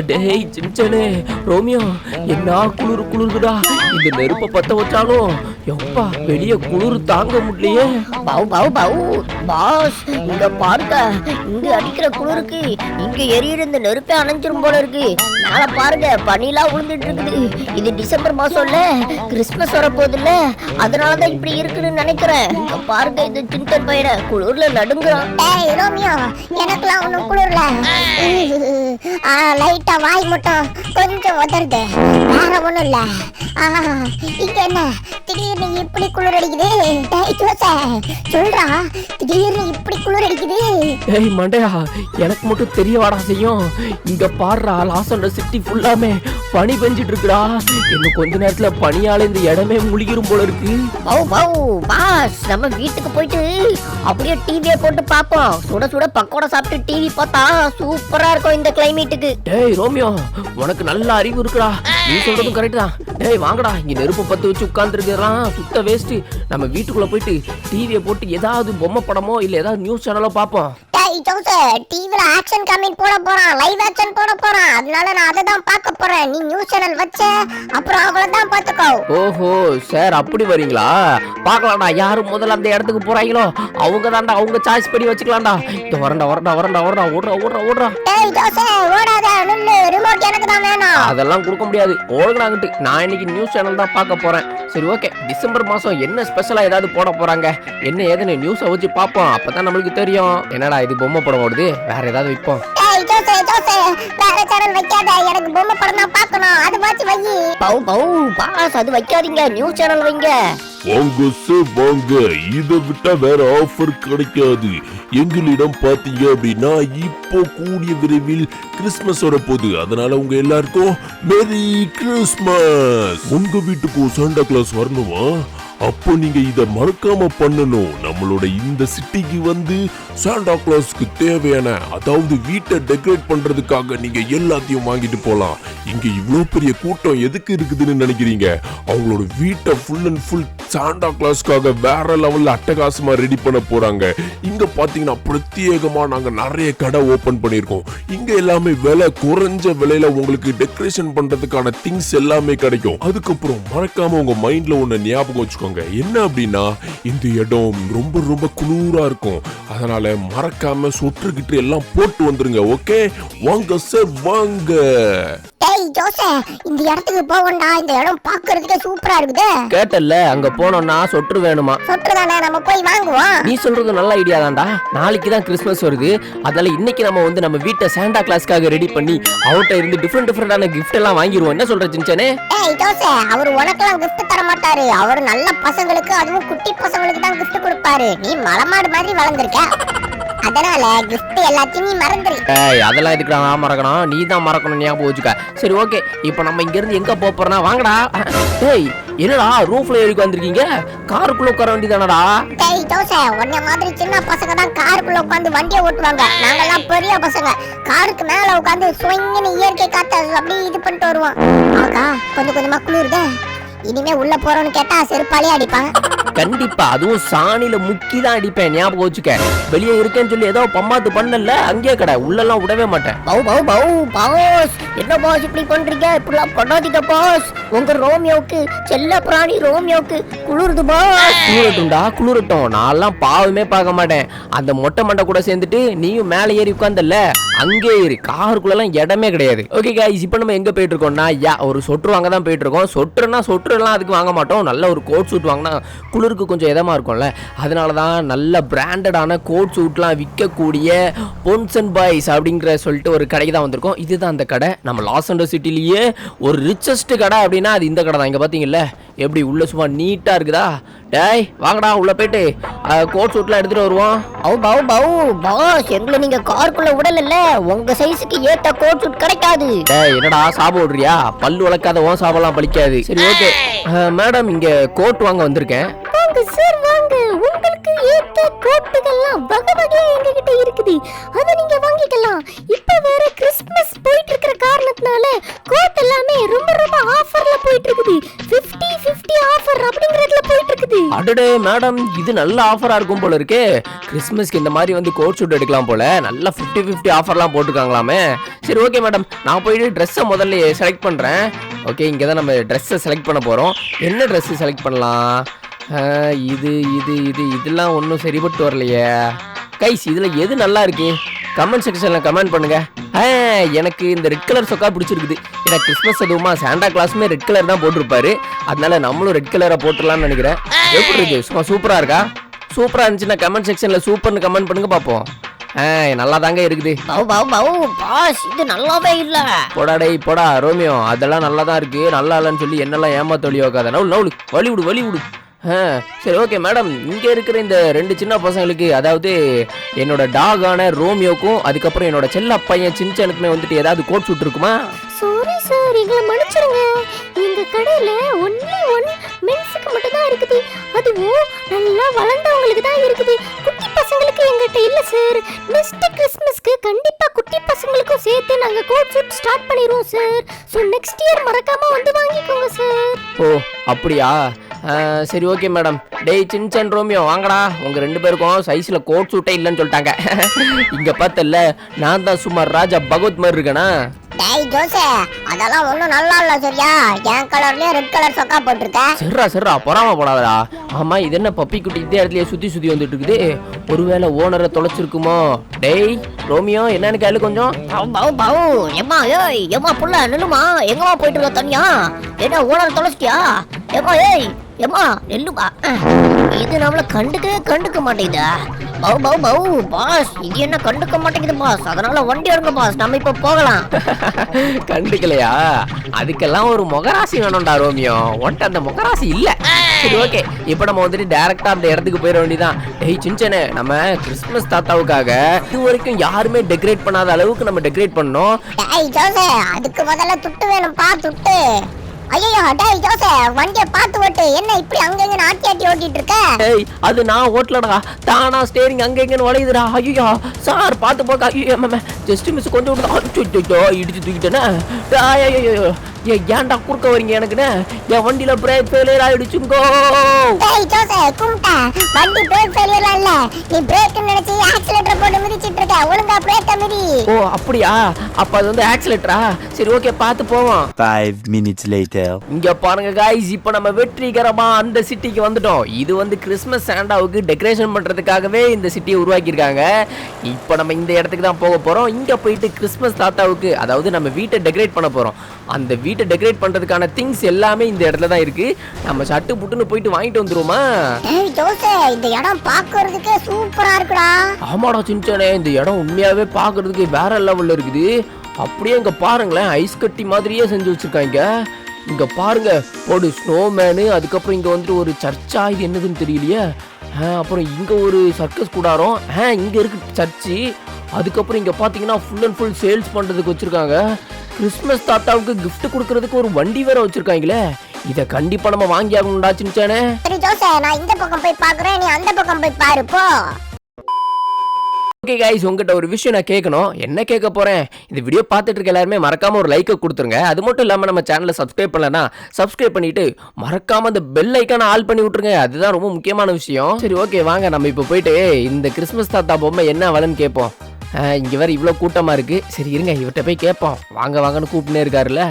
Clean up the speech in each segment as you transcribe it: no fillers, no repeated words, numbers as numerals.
டேய் சின்சனே, ரோமியோ, என்ன குளிருடா. இந்த நெருப்பை பத்த வச்சாலும் எப்பா வெளிய குளிர் தாங்க முடியலையே. பவு பவு பவு பாஸ், இங்க பாருங்க, இங்க அடிக்கிற குளிருக்கு இங்க எரியிற இந்த நெருப்பே அணைஞ்சிரும் போல இருக்கு. மேல பாருங்க, பனிலாம் விழுந்துட்டு இருக்குது. இது டிசம்பர் மாசம்ல, கிறிஸ்துமஸ் வர போகுதுல்ல, அதனாலதான் இப்படி இருக்குன்னு நினைக்கிறேன். இங்க பாருங்க, இந்த சின்சன் பையனை குளிர்ல நடுங்குறான். ஏய் ரோமியோ, எனக்குலாம் ஒன்றும் குளிரல, லைட்டா வாய் மட்டும் கொஞ்சம் உதறுது, வேற ஒண்ணும் இல்ல. இங்க என்ன திடீர்னு இப்படி குளிர் அடிக்குது? சொல்றா, திடீர்னு இப்படி குளிர் அடிக்குது. ஏய் மண்டையா, எனக்கு மட்டும் தெரிய வாடா செய்யும். இங்க பாடுறா, லாஸ் ஏஞ்சல்ஸ் சிட்டி ஃபுல்லாமே பனி பெஞ்சிட்டு இருக்குடா. இன்னும் கொஞ்ச நேரத்துல பனியால இந்த இடமே முழுகிரும் போல இருக்கு. பவு பவு பாஸ், நம்ம வீட்டுக்கு போயிட்டு அப்படியே டிவியை போட்டு பாப்போம். சுட சுட பக்கோடா சாப்பிட்டு டிவி பார்த்தா சூப்பரா இருக்கும் இந்த கிளைமேட்டுக்கு. டேய் ரோமியோ, உனக்கு நல்ல அறிவு இருக்குடா, நீ சொல்றதும் கரெக்ட் தான். டேய் வாங்கடா, இங்க நெருப்பு பத்து வச்சு உட்கார்ந்துருக்கலாம் சுத்த வேஸ்ட். நம்ம வீட்டுக்குள்ள போயிட்டு டிவியை போட்டு ஏதாவது பொம்மை படமோ இல்ல ஏதாவது நியூஸ் சேனலோ பாப்போம். டிவில ஆக்ஷன் காமெடி போட போறான், லைவ் ஆக்ஷன் போட போறான், அதனால நான் அதை தான் பார்க்க போறேன். நீ நியூஸ் சேனல் வச்ச அப்புறம் அவ்வளவுதான் பாத்துக்கோ. ஓஹோ சார், அப்படி வரீங்களா? பாக்கலாம்டா, யாரு முதல்ல அந்த இடத்துக்கு போறாங்களோ அவங்க தான்டா, அவங்க சாய்ஸ் படி வச்சுக்கலாம்டா. இந்த ஓடுறா. டேய் ஜோசே, ஓடாத, நில்லு, ரிமோட் எனக்கு தான் வேணும். அதெல்லாம் கொடுக்க முடியாது, ஓடுறாங்கட்டு. நான் இன்னைக்கு நியூஸ் சேனல் தான் பார்க்க போறேன். சரி ஓகே, டிசம்பர் மாசம் என்ன ஸ்பெஷலா ஏதாவது போட போறாங்க, என்ன ஏதுன்னு நியூஸை வச்சு பார்ப்போம். அப்பதான் நம்மளுக்கு தெரியும். என்னடா இது பொம்மை படம் ஓடுது, வேற ஏதாவது வைப்போம். ஜோசே, வேற சேனல் வைக்காத, எனக்கு பொம்மை படம் தான் பார்க்கணும், அது வாட்சி வை. பவு பவு பாஸ், அது வைக்காதீங்க, நியூஸ் சேனல் வைங்க. வாங்க சார் வாங்க, இதை விட்டா வேற ஆஃபர் கிடைக்காது. எங்களிடம் பாத்தீங்க அப்படின்னா இப்போ கூடிய விரைவில் கிறிஸ்துமஸ் வரப்போகுது. அதனால உங்க எல்லாருக்கும் மேரி கிறிஸ்துமஸ். உங்க வீட்டுக்கும் சாண்டா கிளாஸ் வரணுமா? அப்போ நீங்க இத மறக்காம பண்ணணும். நம்மளோட இந்த சிட்டிக்கு வந்து சாண்டா கிளாஸ்க்கு தேவையான, அதாவது வீட்டை டெக்கரேட் பண்றதுக்காக நீங்க எல்லாத்தையும் வாங்கிட்டு போலாம். இங்க இவ்வளவு பெரிய கூட்டம் எதுக்கு இருக்குதுன்னு நினைக்கிறீங்க? அவங்களோட வீட்டை ஃபுல் அண்ட் ஃபுல் சாண்டா கிளாஸ்க்காக வேற லெவல்ல அட்டகாசமா ரெடி பண்ண போறாங்க. இங்க பாத்தீங்கன்னா பிரத்யேகமா நாங்க நிறைய கடை ஓபன் பண்ணிருக்கோம். இங்க எல்லாமே விலை குறைஞ்ச விலையில உங்களுக்கு டெக்கரேஷன் பண்றதுக்கான திங்ஸ் எல்லாமே கிடைக்கும். அதுக்கப்புறம் மறக்காம உங்க மைண்ட்ல ஒண்ணு ஞாபகம் வச்சுக்கோங்க. என்ன அப்படின்னா, இந்த இடம் ரொம்ப ரொம்ப குளிரா இருக்கும். அதனால மறக்காம சொற்றுக்கிட்டு எல்லாம் போட்டு வந்துருங்க. ஓகே, வாங்க சார் வாங்க. டேய் ஜோசே, இந்த இடத்துக்கு போவோம்டா, இந்த இடம் பார்க்கிறதுக்கே சூப்பரா இருக்குது. கேட்டல்ல, அங்க போனோம்னா சொற்று வேணுமா? சொற்று தானே, நம்ம போய் வாங்குவோம். நீ சொல்றது நல்ல ஐடியா தான்டா. நாளைக்கு தான் கிறிஸ்துமஸ் வருது. அதனால இன்னைக்கு நம்ம வந்து நம்ம வீட்டை சாண்டா கிளாஸ்க்காக ரெடி பண்ணி அவர்கிட்ட இருந்து டிஃபரெண்டான கிஃப்ட் எல்லாம் வாங்கிடுவோம். என்ன சொல்ற சின்சனே? டேய் ஜோசே, அவர் உனக்கெல்லாம் கிஃப்ட் தர மாட்டாரு. அவர் நல்ல பசங்களுக்கு, அதுவும் குட்டி பசங்களுக்கு தான் கிஃப்ட் கொடுப்பாரு. நீ மலமாடு மாதிரி வளர்ந்துருக்க, அதனால கிஃப்ட் எல்லாத்தையும் நீ மறந்துரு. ஏய், அதெல்லாம் எதுக்குடா நான் மறக்கணும்? நீ தான் மறக்கணும், ஞாபகம் வச்சுக்க. சரி ஓகே, இப்போ நம்ம இங்க இருந்து எங்க போறோம்னா வாங்கடா. டேய் என்னடா ரூஃப்ல ஏறி வந்திருக்கீங்க? காருக்குள்ள உட்கார வேண்டியதானடா? டேய் ஜோசே, உன்ன மாதிரி சின்ன பசங்க தான் காருக்குள்ள உட்கார்ந்து வண்டியை ஓட்டுவாங்க. நாங்கெல்லாம் பெரிய பசங்க காருக்கு மேல உட்கார்ந்து சுவங்கன்னு இயற்கை காத்த அப்படியே இது பண்ணிட்டு வருவோம். ஆகா, கொஞ்சம் கொஞ்சமா குளிருதே. இனிமே உள்ள போறோம்னு கேட்டா செருப்பாலே அடிப்பான். கண்டிப்பா, அதுவும் சாணியில முக்கி தான் அடிப்பேன், ஞாபகம் வச்சுக்க. வெளியே இருக்கேன்னு சொல்லி ஏதோ பம்மாத்து பண்ணல, அங்கேயே கடை உள்ளெல்லாம் விடவே மாட்டேன். பவு பவு பவு பாஸ், என்ன பாஸ் இப்படி பண்றீங்க? இப்படிலாம் பண்ணாதீங்க பாஸ். உங்க ரோமியோவுக்கு, செல்ல பிராணி ரோமியோவுக்கு குளிருது பாஸ். குளிரட்டும். நான்லாம் பாவமே பார்க்க மாட்டேன். அந்த மொட்டை மண்டை கூட சேர்ந்துட்டு நீயும் மேலே ஏறி உட்கார்ந்தல்ல, அங்கே ஏறி காருக்குள்ளலாம் இடமே கிடையாது. ஓகே கைஸ், இப்போ நம்ம எங்க போயிட்டு இருக்கோம்னா, ஒரு சொற்று வாங்க தான் போயிட்டு இருக்கோம். சொற்று எல்லாம் அதுக்கு வாங்க மாட்டோம். நல்ல ஒரு கோட் சூட் வாங்கினா குளிருக்கு கொஞ்சம் இதமா இருக்கும்ல, அதனால தான் நல்ல பிராண்டடான கோட் சூட்லாம் விற்கக்கூடிய பொன்சன் பாய்ஸ் அப்படிங்கிற சொல்லிட்டு ஒரு கடைக்கு தான் வந்திருக்கோம். இதுதான் அந்த கடை. நம்ம லாஸ் ஏஞ்சல்ஸ் சிட்டிலேயே ஒரு ரிச்சஸ்ட் கடை அப்படின்னா அது இந்த கடை தான். இங்கே பார்த்தீங்கல்ல எப்படி உள்ள சும்மா நீட்டா இருக்குதா? டேய் வாங்கடா, உள்ள போயிட்டு கோட் சூட்லாம் எடுத்துட்டு வருவோம். பவு பவு பாஸ், எங்களை நீங்க காருக்குள்ள விடல, உங்க சைஸுக்கு ஏத்த கோட் சூட் கிடைக்காது. டேய் என்னடா சாபம் விடுறியா? பல்லு வளர்க்காத உன் சாபம்லாம் பலிக்காது. சரி ஓகே மேடம், இங்க கோட் வாங்க வந்திருக்கேன். வாங்க சார் வாங்க, உங்களுக்கு ஏத்த கோட்டுகள்லாம் வகை வகையா எங்ககிட்ட இருக்குது, அதை நீங்க வாங்கிக்கலாம். இப்ப வேற கிறிஸ்துமஸ் போயிட்டு இருக்கிற காரணத்தினால கோட் எல்லாமே ரொம்ப ரொம்ப ஆஃபர்ல போயிட்டு இருக்குது. 50-50 ஆஃபர் அப்படிங்கறதுல போயிட்டு இருக்குது. அடடே மேடம், இது நல்ல ஆஃபரா இருக்கும் போல இருக்கே. கிறிஸ்மஸ்க்கு இந்த மாதிரி வந்து கோட் ஷூட் எடுக்கலாம் போல. நல்ல 50-50 ஆஃபர்லாம் போட்டுருக்காங்களாமே. சரி ஓகே மேடம், நான் போயிட்டு ட்ரெஸ்ஸை முதல்ல செலக்ட் பண்றேன். ஓகே, இங்கே தான் நம்ம ட்ரெஸ்ஸை செலக்ட் பண்ண போறோம். என்ன ட்ரெஸ் செலக்ட் பண்ணலாம்? இது இது இது இதெல்லாம் ஒன்றும் சரிபட்டு வரலையே. கைஸ், இதில் எது நல்லா இருக்கு? கமெண்ட் செக்ஷனில் கமெண்ட் பண்ணுங்க. எனக்கு இந்த ரெட் கலர் சொக்கா பிடிச்சிருக்குது. ஏன்னா கிறிஸ்மஸ் அதுவுமா சாண்டா கிளாஸுமே ரெட் கலர் தான் போட்டிருப்பாரு. அதனால நம்மளும் ரெட் கலரை போட்டுடலாம்னு நினைக்கிறேன். எப்படி இருக்கு? சும்மா சூப்பராக இருக்கா? சூப்பராக இருந்துச்சுன்னா கமெண்ட் செக்ஷனில் சூப்பர்னு கமெண்ட் பண்ணுங்க பார்ப்போம். நல்லா தாங்க இருக்குது. பாஸ், இது நல்லாவே இல்ல. போடா டேய் போடா ரோமியோ, அதெல்லாம் நல்லா தான் இருக்கு. நல்லா இல்லைன்னு சொல்லி என்னெல்லாம் ஏமாத்த வழி வைக்காத. நவுலு வழி விடு. சரி ஓகே மேடம், இங்கே இருக்கிற இந்த 2 சின்ன பசங்களுக்கு, அதாவது என்னோட டாகான ரோமியோக்கும் அதுக்கப்புறம் என்னோட செல்ல பையன் சின்சனுக்குமே வந்துட்டு ஏதாவது கோட் ஷூட் இருக்குமா? சாரி சார், எங்களை மன்னிச்சிருங்க. எங்க கடையில ஒன்லி ஒன் மென்ஸுக்கு மட்டும் தான் இருக்குது. அதுவும் நல்லா வளர்ந்தவங்களுக்கு தான் இருக்குது. குட்டி பசங்களுக்கு எங்கிட்ட இல்ல சார். நெக்ஸ்ட் கிறிஸ்மஸ்க்கு கண்டிப்பா குட்டி பசங்களுக்கும் சேர்த்து நாங்க கோட் ஷூட் ஸ்டார்ட் பண்ணிடுவோம் சார். ஸோ நெக்ஸ்ட் இயர் மறக்காம வந்து வாங்கிக்கோங்க சார். ஓ அப்படியா? சரி ஓகே மேடம். டேய் சின்சன் ரோமியோ வாங்கடா. உங்க 2 பேருக்கும் சைஸ்ல கோட் ஷூட்டே இல்லைன்னு சொல்லிட்டாங்க. இங்க பார்த்தல, நான் தான் சும்மா ராஜா பகவத் மாதிரி இருக்கேனா? டேய் ஜோசே, அதெல்லாம் ஒண்ணும் நல்லா இல்ல சரியா? என் கலர்லயே ரெட் கலர் சொக்கா போட்டுருக்க. சரிடா பொறாம போடாதடா. ஆமா, இது என்ன பப்பி குட்டி இதே இடத்துலயே சுத்தி வந்துட்டு இருக்குது? ஒருவேளை ஓனரை தொலைச்சிருக்குமோ? டேய் ரோமியோ, என்னன்னு கேளு கொஞ்சம். ஏமா ஏய் ஏமா புள்ள நில்லுமா. எங்கம்மா போயிட்டு இருக்க தனியா? என்ன ஓனர் தொலைச்சிட்டியா? ஏமா ஏய் ஏமா நெல்லுமா. இது நம்மள கண்டுக்க மாட்டேங்குதா? பாஸ், இது என்ன கண்டுக்க மாட்டேங்குது பாஸ். அதனால வண்டி எடுங்க பாஸ், நம்ம இப்ப போகலாம். கண்டுக்கலையா? அதுக்கெல்லாம் ஒரு முகராசி வேணும்டா ரோமியோ. உன்ட்ட அந்த முகராசி இல்ல. சரி ஓகே, இப்போ நம்ம வந்துட்டு டைரக்டா அந்த இடத்துக்கு போயிட வேண்டியதான். டேய் சின்சனே, நம்ம கிறிஸ்மஸ் தாத்தாவுக்காக இது வரைக்கும் யாருமே டெக்கரேட் பண்ணாத அளவுக்கு நம்ம டெக்கரேட் பண்ணோம். டேய் ஜோசே, அதுக்கு முதல்ல துட்டு வேணும்பா, துட்டு. ஐயோ டேய் ஜோசே, வண்டியை பார்த்து ஓட்டு. என்ன இப்படி அங்கங்க ஆட்டி ஓட்டிட்டு இருக்க? ஏய், அது நான் ஓட்டலடா, தானா ஸ்டேரிங் அங்க எங்கன்னு வளையுதுடா. ஐயோ சார், பார்த்து போக்கா. ஐயோ ஜஸ்ட் மிஸ் கொஞ்சம் இடிச்சு தூக்கிட்டேனே. ஐயோ ஏன்டா குறுக்க வரீங்க எனக்குன்னு? என் வண்டியில பிரேக் ஃபெயிலியர் ஆயிடுச்சுங்கோ. டேய் ஜோசே, கும்டா, வண்டி பிரேக் ஃபெயிலியர் இல்ல. நீ பிரேக் நினைச்சு ஆக்சிலேட்டர் போட்டு மிதிச்சிட்டு இருக்க. ஒழுங்கா பிரேக்க மிதி. ஓ அப்படியா? அப்ப அது வந்து ஆக்சிலேட்டரா? சரி ஓகே, பார்த்து போவோம். 5 minutes later. இங்க பாருங்க गाइस, இப்போ நம்ம வெற்றிகரமா அந்த சிட்டிக்கு வந்துட்டோம். இது வந்து கிறிஸ்மஸ் சாண்டாவுக்கு டெக்கரேஷன் பண்றதுக்காகவே இந்த சிட்டியை உருவாக்கி இருக்காங்க. இப்போ நம்ம இந்த இடத்துக்கு தான் போக போறோம். இங்க போயிட்டு கிறிஸ்மஸ் தாத்தாவுக்கு, அதாவது நம்ம வீட்டை டெக்கரேட் பண்ண போறோம். அந்த வீட்டை டெக்கரேட் பண்றதுக்கான திங்ஸ் எல்லாமே இந்த இடத்துல தான் இருக்கு. நம்ம சட்டு புட்டுன்னு போயிட்டு வாங்கிட்டு வந்துருவோமா? டேய் ஜோசே, இந்த இடம் பார்க்கிறதுக்கு சூப்பரா இருக்குடா. ஆமாடா சின்சனே, இந்த இடம் உண்மையாவே பார்க்கிறதுக்கு வேற லெவல்ல இருக்குது. அப்படியே இங்க பாருங்களேன், ஐஸ் கட்டி மாதிரியே செஞ்சு வச்சிருக்காங்க. இங்க பாருங்க, ஒரு ஸ்னோமேனு, அதுக்கப்புறம் இங்க வந்துட்டு ஒரு சர்ச்சா, இது என்னதுன்னு தெரியலையே. அப்புறம் இங்க ஒரு சர்க்கஸ் கூடாரம், இங்க இருக்கு சர்ச்சு. அதுக்கப்புறம் இங்க பாத்தீங்கன்னா ஃபுல் அண்ட் ஃபுல் சேல்ஸ் பண்றதுக்கு வச்சிருக்காங்க. கிறிஸ்மஸ் தாத்தாவுக்கு கிஃப்ட் கொடுக்கறதுக்கு ஒரு வண்டி வேற வச்சிருக்காங்களே. இத கண்டிப்பா நம்ம வாங்கி ஆகணும்டா சின்சானே. சரி ஜோசே, நான் இந்த பக்கம் போய் பாக்குறேன், நீ அந்த பக்கம் போய் பாரு போ. ஓகே गाइस, உங்ககிட்ட ஒரு விஷயம் நான் கேட்கணும். என்ன கேட்க போறேன்? இந்த வீடியோ பார்த்துட்டு இருக்க எல்லாருமே மறக்காம ஒரு லைக்கை கொடுத்துருங்க. அது மட்டும் இல்லாம நம்ம சேனலை சப்ஸ்கிரைப் பண்ணலனா சப்ஸ்கிரைப் பண்ணிட்டு மறக்காம அந்த பெல் ஐக்கான ஆல் பண்ணி விட்டுருங்க. அதுதான் ரொம்ப முக்கியமான விஷயம். சரி ஓகே, வாங்க நம்ம இப்போ போயிட்டு இந்த கிறிஸ்மஸ் தாத்தா பொம்மை என்ன விலைன்னு கேட்போம். இங்க வேற இவ்வளவு கூட்டமா இருக்கு. சரி இருங்க, இவர்கிட்ட போய் கேட்போம். வாங்கன்னு கூப்பிட்டுனே இருக்காருல்ல.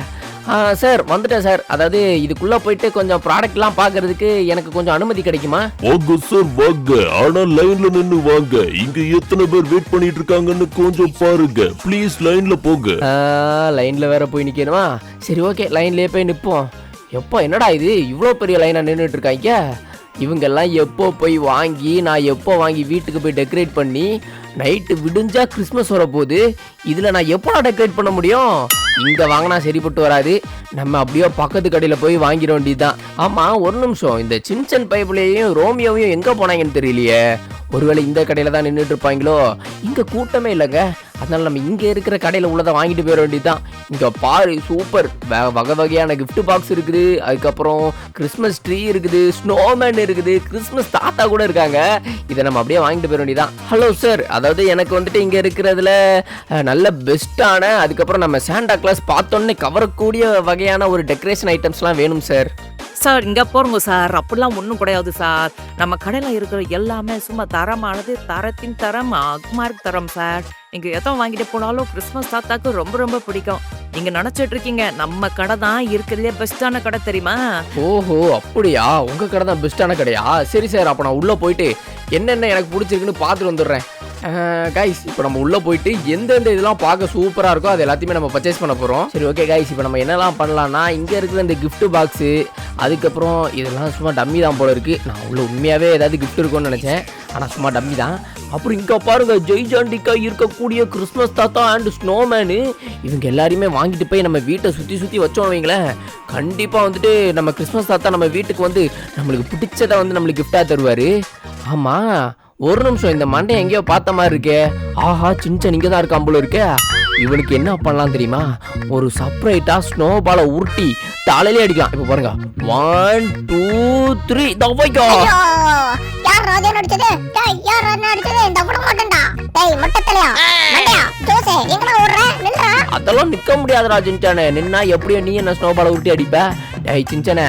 சார் வந்துட்டேன் சார். அதாவது இதுக்குள்ள போயிட்டு கொஞ்சம் ப்ராடக்ட்லாம் பார்க்கிறதுக்கு எனக்கு கொஞ்சம் அனுமதி கிடைக்குமா? வாங்க சார் வாங்க, ஆனா லைன்ல நின்னு வாங்க. இங்க எத்தனை பேர் வெயிட் பண்ணிட்டு இருக்காங்கன்னு கொஞ்சம் பாருங்க. ப்ளீஸ் லைன்ல போங்க. லைன்ல வேற போய் நிக்கணுமா? சரி ஓகே, லைன்லயே போய் நிப்போம். எப்போ என்னடா இது இவ்வளோ பெரிய லைனா நின்றுட்டு இருக்காங்க? இவங்கெல்லாம் எப்போ போய் வாங்கி, நான் எப்போ வாங்கி வீட்டுக்கு போய் டெக்கரேட் பண்ணி நைட்டு விடிஞ்சா கிறிஸ்மஸ் வரப்போகுது. இதில் நான் எப்போ டெக்கரேட் பண்ண முடியும்? இங்கே வாங்கினா சரிப்பட்டு வராது. நம்ம அப்படியே பக்கத்து கடையில் போய் வாங்கிட வேண்டியதுதான். ஆமாம், ஒரு நிமிஷம், இந்த சின்சன் பைப்லையும் ரோமியோவையும் எங்கே போனாங்கன்னு தெரியலையே. ஒருவேளை இந்த கடையில் தான் நின்றுட்டு இருப்பாங்களோ? இங்கே கூட்டமே இல்லைங்க. அதனால நம்ம இங்க இருக்கிற கடையில உள்ளதை வாங்கிட்டு போயிட வேண்டியதுதான். இங்க பாரு சூப்பர் வகை வகையான gift பாக்ஸ் இருக்குது, அதுக்கப்புறம் கிறிஸ்மஸ் ட்ரீ இருக்குது, ஸ்னோமேன் இருக்குது, கிறிஸ்மஸ் தாத்தா கூட இருக்காங்க. இதை நம்ம அப்படியே வாங்கிட்டு போயிட வேண்டியதான். ஹலோ சார், அதாவது எனக்கு வந்துட்டு இங்க இருக்கிறதுல நல்ல பெஸ்ட்டான, அதுக்கப்புறம் நம்ம சாண்டா கிளாஸ் பார்த்தோன்னே கவரக்கூடிய வகையான ஒரு டெக்கரேஷன் ஐட்டம்ஸ்லாம் வேணும் சார். சார் இங்க போறோங்க சார், அப்படிலாம் ஒன்றும் கிடையாது சார். நம்ம கடையில இருக்கிற எல்லாமே சும்மா தரமானது, தரத்தின் தரம், அக்மார்க் தரம் சார். நீங்க எதை வாங்கிட்டு போனாலும் கிறிஸ்மஸ் தாத்தாக்கு ரொம்ப ரொம்ப பிடிக்கும். நீங்க நினைச்சிட்டு இருக்கீங்க நம்ம கடை தான் இருக்கிறதுலே பெஸ்டான கடை தெரியுமா? ஓஹோ அப்படியா, உங்க கடை தான் பெஸ்ட்டான கடையா? சரி சார், அப்போ நான் உள்ள போயிட்டு என்னென்ன எனக்கு பிடிச்சிருக்குன்னு பார்த்துட்டு வந்துடுறேன். கைஸ், இப்போ நம்ம உள்ள போயிட்டு எந்தெந்த இதெல்லாம் பார்க்க சூப்பராக இருக்கோ அது எல்லாத்தையுமே நம்ம பர்ச்சேஸ் பண்ண போகிறோம். சரி ஓகே கைஸ், இப்போ நம்ம என்னெல்லாம் பண்ணலாம்னா, இங்கே இருக்கிற இந்த gift பாக்ஸு, அதுக்கப்புறம் இதெல்லாம் சும்மா டம்மி தான் போல இருக்குது. நான் உள்ள உண்மையாகவே ஏதாவது gift இருக்கும்னு நினச்சேன், ஆனால் சும்மா டம்மி தான். அப்புறம் இங்கே பாருங்க, ஜெய்ஜாண்டிக்கா இருக்கக்கூடிய கிறிஸ்மஸ் தாத்தா அண்ட் ஸ்னோமேனு, இவங்க எல்லாரையுமே வாங்கிட்டு போய் நம்ம வீட்டை சுற்றி சுற்றி வச்சோம் வைங்களேன், கண்டிப்பாக வந்துட்டு நம்ம கிறிஸ்மஸ் தாத்தா நம்ம வீட்டுக்கு வந்து நம்மளுக்கு பிடிச்சதை வந்து நம்மளுக்கு கிஃப்டாக தருவார். ஆமாம், ஒரு நிமிஷம், இந்த மண்டை எங்கேயோ பார்த்த மாதிரி இருக்கே. ஆஹா, சின்ன இங்கே தான் இருக்கான் போல இருக்கே. இவனுக்கு என்ன பண்ணலாம் தெரியுமா? ஒரு செப்பரேட்டா ஸ்னோ பாலை உருட்டி தலையிலே அடிக்கலாம். இப்போ பாருங்க, 1 2 3 தவைக்கோ. யார் ராஜா நடிச்சது? டேய் யார் ராஜா நடிச்சது? இந்த விட மாட்டேன்டா. டேய் மொட்டத்தலையா மண்டையா ஜோசே, எங்கடா ஓடுற? நில்றா. அதெல்லாம் நிக்க முடியாதுடா சின்சானே, நின்னா எப்படியோ நீ என்ன ஸ்னோ பாலை உருட்டி அடிப்ப? டேய் சின்சானே,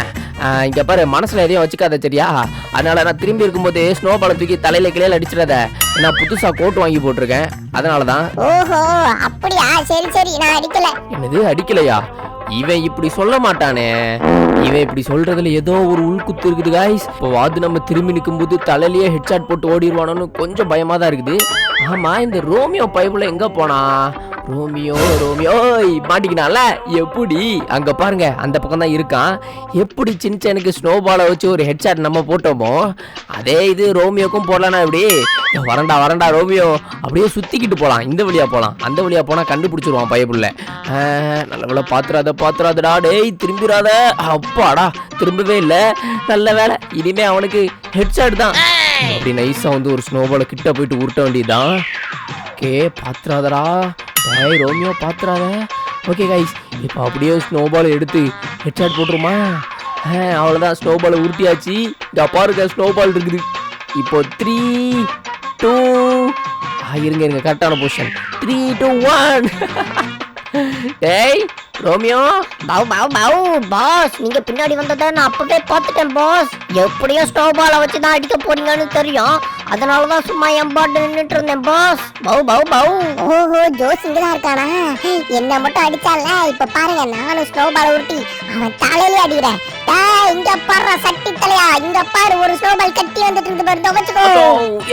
இங்க பாரு, மனசுல எதையும் வச்சுக்காத சரியா? அதனால நான் திரும்பி இருக்கும்போது ஸ்னோ பாலை தூக்கி தலையில கிளையில அடிச்சிடாத. நான் புதுசா கோட் வாங்கி போட்டிருக்கேன், அதனாலதான். ஓஹோ அப்படியா, சரி சரி, நான் அடிக்கல. என்னது அடிக்கலையா? இவன் இப்படி சொல்ல மாட்டானே. இவன் இப்படி சொல்றதுல ஏதோ ஒரு உள்குத்து இருக்குது காய்ஸ். இப்போ வாது நம்ம திரும்பி நிற்கும்போது தலையிலேயே ஹெட்ஷாட் போட்டு ஓடிடுவானோன்னு கொஞ்சம் பயமா தான் இருக்குது. ஆமா, இந்த ரோமியோ பைபிள் எங்க போனா? ரோமியோ மாட்டிக்கினால எப்படி? அங்க பாருங்க, அந்த பக்கம் தான் இருக்கான். எப்படி சின்சனுக்கு ஸ்னோபாலை வச்சு ஒரு ஹெட்ஷாட் நம்ம போட்டோமோ, அதே இது ரோமியோக்கும் போடலானா? எப்படி? வரண்டா ரோமியோ, அப்படியே சுத்திக்கிட்டு போலாம். இந்த வழியா போலாம், அந்த வழியா போனா கண்டுபிடிச்சிருவான் பைபிள்ல. நல்ல வேலை, பாத்துறாதடா. டேய் திரும்பிடாத. அப்பாடா, திரும்பவே இல்லை. நல்ல வேலை, இனிமே அவனுக்கு ஹெட்ஷாட் தான். அப்படி நைஸா வந்து ஒரு ஸ்னோபாலை கிட்ட போயிட்டு உருட்ட வேண்டியதுதான். ஓகே, பாத்துறாதடா. டேய் ரோமியோ, பாத்துறாத. ஓகே கைஸ், இப்போ அப்படியே ஸ்னோபால் எடுத்து ஹெட்ஷாட் போட்டுருமா? அவ்வளோதான், ஸ்னோபாலை உருட்டியாச்சு. இங்கே பாருங்க, ஸ்னோபால் இருக்குது. இப்போ 3 2 இருங்க கரெக்டான பொசிஷன். 3 2 1. டேய் ரோமியோ. பாஸ், நீங்க பின்னாடி வந்ததை நான் அப்பவே பார்த்துட்டேன் பாஸ். எப்படியோ ஸ்னோபாலை வச்சு தான் அடிக்க போறீங்கன்னு தெரியும், அதனாலதான் சும்மா என் பாட்டு நின்றுட்டு இருந்தேன் பாஸ். ஓஹோ, ஜோஸ் இங்கதான் இருக்கானா? என்ன மட்டும் அடிச்சால, இப்ப பாருங்க, நானும் ஸ்னோபால் உருட்டி அவன் தலையிலே அடிக்கிறேன். டேய் இங்க பாரு சட்டி தலையா, இங்க பாரு ஒரு ஸ்னோபால் கட்டி வந்துட்டு இருந்து பாரு, வச்சுக்கோ.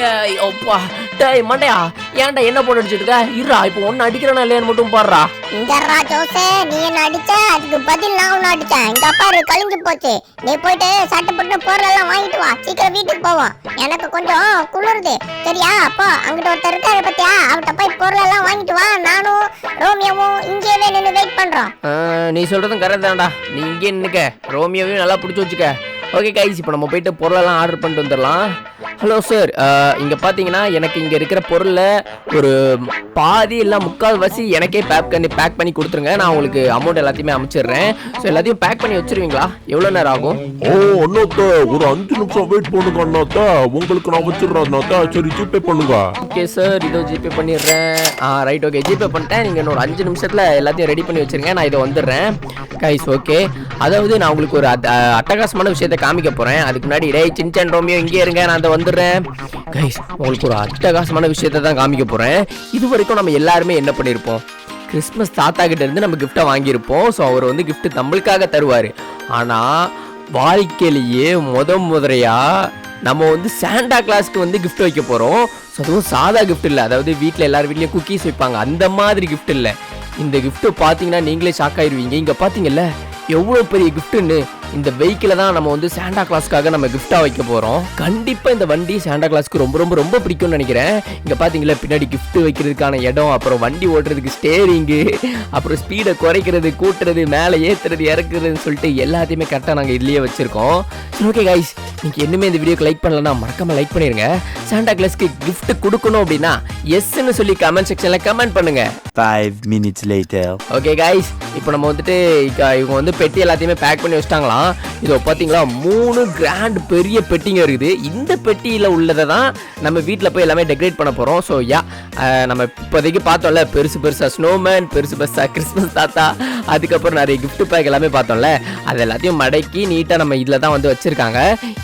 ஏய் அப்பா, டேய் மண்டையா, ஏன்டா என்ன போட்டு அடிச்சிட்டு இருக்க? இருடா, இப்போ ஒன்னு அடிக்கிறேனா இல்லையான்னு மட்டும் பாருடா. இங்கறா ஜோசே, நீ என்ன அடிச்ச, அதுக்கு பதில் நான் உன்னை அடிச்சேன். இங்க பாரு, கழிஞ்சு போச்சு. நீ போயிட்டு சட்டை போட்டு பொருளெல்லாம் வாங்கிட்டு வா, சீக்கிரம் வீட்டுக்கு போவோம். எனக்கு கொஞ்சம் குளிருது சரியா? அப்போ அங்கிட்ட ஒருத்தர் இருக்காரு பத்தியா, அவர்கிட்ட போய் பொருளெல்லாம் வாங்கிட்டு வா. நானும் ரோமியோவும் இங்கேயே நின்று வெயிட் பண்றோம். நீ சொல்றதும் கரெக்ட் தான்டா. நீ இங்கே நின்னுக்க, ரோமியோவையும் நல்லா பிடிச்சி வச்சுக்க. ஓகே கைஸ், இப்போ நம்ம போயிட்டு பொருளெல்லாம் ஆர்டர் பண்ணிட்டு வந்துடலாம். ஹலோ சார், இங்கே பார்த்தீங்கன்னா எனக்கு இங்கே இருக்கிற பொருளில் ஒரு பாதி இல்லை முக்கால்வாசி எனக்கே பேக் பண்ணி கொடுத்துருங்க. நான் உங்களுக்கு அமௌண்ட் எல்லாத்தையுமே அனுப்பிச்சிடுறேன். ஸோ எல்லாத்தையும் பேக் பண்ணி வச்சிருவீங்களா? எவ்வளோ நேரம் ஆகும்? அண்ணாத்தா, ஒரு 5 நிமிஷம் வெயிட் பண்ணுங்க அண்ணாத்தா, உங்களுக்கு நான் வச்சிடுறேன் அண்ணாத்தா. சரி, ஜிபே பண்ணுங்க. ஓகே சார், இதோ ஜிபே பண்ணிடுறேன். ரைட், ஓகே ஜிபே பண்ணிட்டேன். நீங்கள் இன்னொரு 5 நிமிஷத்தில் எல்லாத்தையும் ரெடி பண்ணி வச்சிருங்க, நான் இதை வந்துடுறேன் கைஸ். ஓகே, அதாவது நான் உங்களுக்கு ஒரு அட்டகாசமான விஷயத்தை காமிக்க போகிறேன். அதுக்கு முன்னாடி டேய் சின்சான் ரோமியோ இங்கே இருங்க, நான் அதை வந்துடுறேன் கைஸ். உங்களுக்கு ஒரு அட்டகாசமான விஷயத்தை தான் காமிக்க போகிறேன். இது வரைக்கும் நம்ம எல்லாருமே என்ன பண்ணியிருப்போம்? கிறிஸ்மஸ் தாத்தா கிட்ட இருந்து நம்ம கிஃப்டை வாங்கியிருப்போம். ஸோ அவர் வந்து கிஃப்ட் நம்மளுக்காக தருவார். ஆனால் வாழ்க்கையிலேயே முதலையா நம்ம வந்து சாண்டா கிளாஸ்க்கு வந்து கிஃப்ட் வைக்க போகிறோம். ஸோ அதுவும் சாதா கிஃப்ட் இல்லை, அதாவது வீட்டில் எல்லார் வீட்லேயும் குக்கீஸ் வைப்பாங்க அந்த மாதிரி கிஃப்ட் இல்லை. இந்த கிஃப்ட்டை பார்த்தீங்கன்னா நீங்களே ஷாக் ஆயிடுவீங்க. இங்கே பார்த்தீங்கல்ல எவ்வளோ பெரிய கிஃப்ட்டுன்னு. இந்த வெஹிக்கிளை தான் நம்ம வந்து சாண்டா கிளாஸ்க்காக நம்ம கிஃப்டாக வைக்க போகிறோம். கண்டிப்பாக இந்த வண்டி சாண்டா கிளாஸ்க்கு ரொம்ப ரொம்ப ரொம்ப பிடிக்கும்னு நினைக்கிறேன். இங்கே பார்த்தீங்களா பின்னாடி கிஃப்ட் வைக்கிறதுக்கான இடம், அப்புறம் வண்டி ஓட்டுறதுக்கு ஸ்டேரிங்கு, அப்புறம் ஸ்பீடை குறைக்கிறது, கூட்டுறது, மேலே ஏற்றுறது, இறக்குறதுன்னு சொல்லிட்டு எல்லாத்தையுமே கரெக்டாக நாங்கள் இதுலேயே வச்சுருக்கோம். ஓகே கைஸ், நீங்க இன்னுமே இந்த வீடியோக்கு லைக் பண்ணலன்னா மறக்காம லைக் பண்ணிருங்க. சாண்டா கிளாஸ்க்கு gift கொடுக்கணும் அப்படின்னா எஸ்ன்னு சொல்லி கமெண்ட் செக்ஷன்ல கமெண்ட் பண்ணுங்க. 5 minutes later. ஓகே கைஸ், இப்போ நம்ம வந்துட்டு இவங்க வந்து பெட்டி எல்லாத்தையுமே பேக் பண்ணி வச்சிட்டாங்களாம். இதோ பாத்தீங்களா 3 கிராண்ட் பெரிய பெட்டிங்க இருக்குது. இந்த பெட்டியில உள்ளதை தான் நம்ம வீட்டில் போய் எல்லாமே டெக்கரேட் பண்ண போறோம். ஸோ நம்ம இப்போதைக்கு பார்த்தோம்ல, பெருசு பெருசா ஸ்னோமேன், பெருசு பெருசா கிறிஸ்மஸ் தாத்தா, அதுக்கப்புறம் நிறைய gift பேக் எல்லாமே பார்த்தோம்ல, அது எல்லாத்தையும் மடக்கி நீட்டாக நம்ம இதில் தான் வந்து வச்சிருக்காங்க.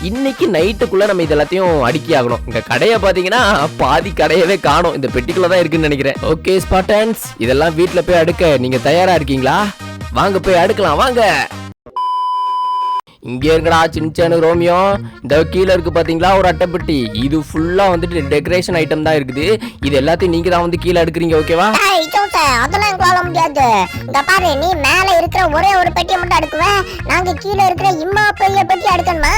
இன்னைக்கு நைட்டுக்குள்ள நம்ம இது எல்லாத்தையும் அடுக்கி ஆகணும். இந்த கடையை பார்த்தீங்கன்னா பாதி கடையவே காணும், இந்த பெட்டிக்குள்ள தான் இருக்குன்னு நினைக்கிறேன். ஓகே ஸ்பாட்டன்ஸ், இதெல்லாம் வீட்டில் போய் அடுக்க நீங்க தயாரா இருக்கீங்களா? வாங்க போய் அடுக்கலாம் வாங்க. இங்கே இருக்கடா சின்ன ரோமியோ, இந்த கீழே இருக்கு பாத்தீங்களா ஒரு அட்டைப்பெட்டி. இது ஃபுல்லா வந்துட்டு டெக்கரேஷன் ஐட்டம் தான் இருக்குது. இது எல்லாத்தையும் நீங்க தான் வந்து கீழே அடுக்குறீங்க, ஓகேவா? அதெல்லாம் எங்களால முடியாது. இந்த பாரு, நீ மேல இருக்கிற ஒரே ஒரு பெட்டியை மட்டும் அடுக்குவேன், நாங்க கீழே இருக்கிற இம்மா பெரிய பெட்டி அடுக்கணுமா?